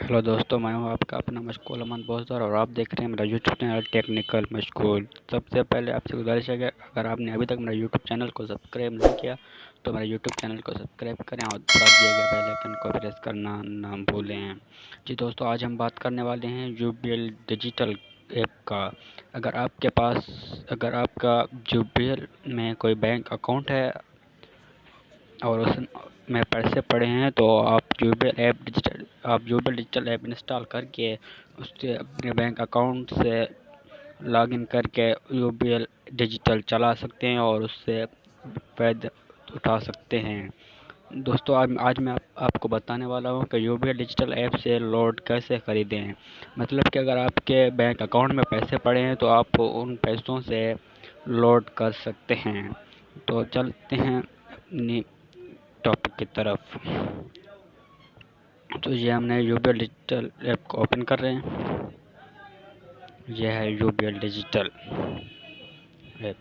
Hello दोस्तों, मैं हूं आपका अपना मशगूल अमन बोजदार और आप देख रहे हैं मेरा यूट्यूब चैनल टेक्निकल मशगूल। सबसे पहले आपसे गुजारिश है कि अगर आपने अभी तक मेरा यूट्यूब चैनल को सब्सक्राइब नहीं किया तो मेरा यूट्यूब चैनल को सब्सक्राइब करें और साथ दिए गए बेल आइकन को प्रेस करना ना भूलें। जी दोस्तों, आज हम बात करने वाले हैं यूबीएल डिजिटल ऐप का। अगर आपका यूबीएल में कोई बैंक अकाउंट है और उसमें पैसे पड़े हैं तो आप यूबीएल डिजिटल ऐप इंस्टॉल करके उससे अपने बैंक अकाउंट से लॉगिन करके यूबीएल डिजिटल चला सकते हैं और उससे फ़ायदा उठा सकते हैं। दोस्तों, आज मैं आपको बताने वाला हूं कि यूबीएल डिजिटल ऐप से लोड कैसे ख़रीदें। मतलब कि अगर आपके बैंक अकाउंट में पैसे पड़े हैं तो आप उन पैसों से लोड कर सकते हैं। तो चलते हैं अपनी टॉपिक की तरफ। तो ये हमने यूबीएल डिजिटल ऐप को ओपन कर रहे हैं। यह है यूबीएल डिजिटल ऐप।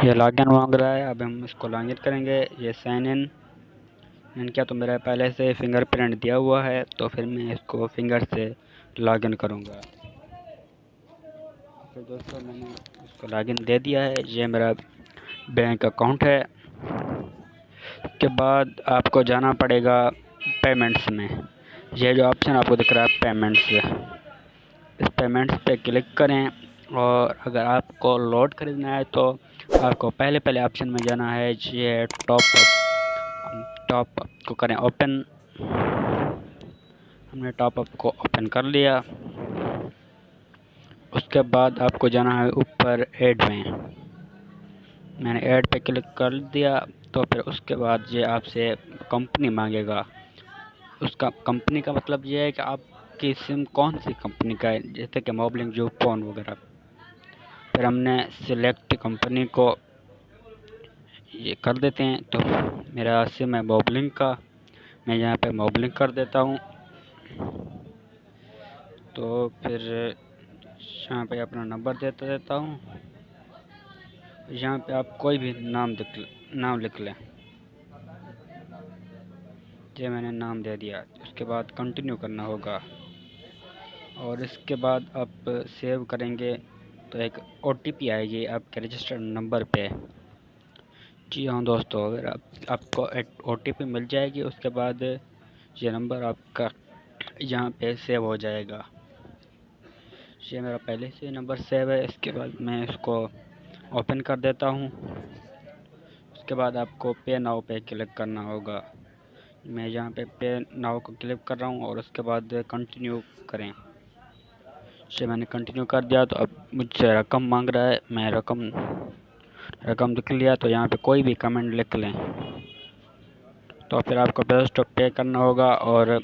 ये लॉगिन मांग रहा है, अब हम इसको लॉगिन करेंगे। ये साइन इन किया तो मेरा पहले से फिंगरप्रिंट दिया हुआ है, तो फिर मैं इसको फिंगर से लॉगिन करूँगा। तो दोस्तों, मैंने इसको लॉगिन दे दिया है। ये मेरा बैंक अकाउंट है। के बाद आपको जाना पड़ेगा पेमेंट्स में। यह जो ऑप्शन आपको दिख रहा है पेमेंट्स, इस पेमेंट्स पे क्लिक करें और अगर आपको लोड खरीदना है तो आपको पहले ऑप्शन में जाना है। ये टॉप अप को करें ओपन। हमने टॉप अप को ओपन कर लिया। उसके बाद आपको जाना है ऊपर ऐड में। मैंने ऐड पे क्लिक कर दिया तो फिर उसके बाद ये आपसे कंपनी मांगेगा। उसका कंपनी का मतलब ये है कि आपकी सिम कौन सी कंपनी का है, जैसे कि मोबलिंक, यूफोन वगैरह। फिर हमने सिलेक्ट कंपनी को ये कर देते हैं। तो मेरा सिम है मोबलिंक का, मैं यहाँ पे मोबलिंक कर देता हूँ। तो फिर यहाँ पे अपना नंबर देता हूँ। यहाँ पे आप कोई भी नाम लिख लें। ये मैंने नाम दे दिया। उसके बाद कंटिन्यू करना होगा और इसके बाद आप सेव करेंगे तो एक OTP आएगी आपके रजिस्टर्ड नंबर पे। जी हाँ दोस्तों, अगर आपको एक OTP मिल जाएगी, उसके बाद ये नंबर आपका यहाँ पे सेव हो जाएगा। ये मेरा पहले से नंबर सेव है। इसके बाद मैं इसको ओपन कर देता हूँ। उसके बाद आपको पे नाउ पे क्लिक करना होगा। मैं यहाँ पे नाउ को क्लिक कर रहा हूँ और उसके बाद कंटिन्यू करें। ये मैंने कंटिन्यू कर दिया। तो अब मुझसे रकम मांग रहा है, मैं रकम लिख लिया। तो यहाँ पे कोई भी कमेंट लिख लें। तो फिर आपको बेस्ट पे करना होगा और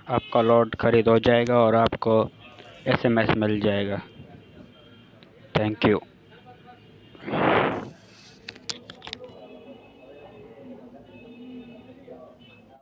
आपका लोड खरीद हो जाएगा और आपको SMS मिल जाएगा। Thank you.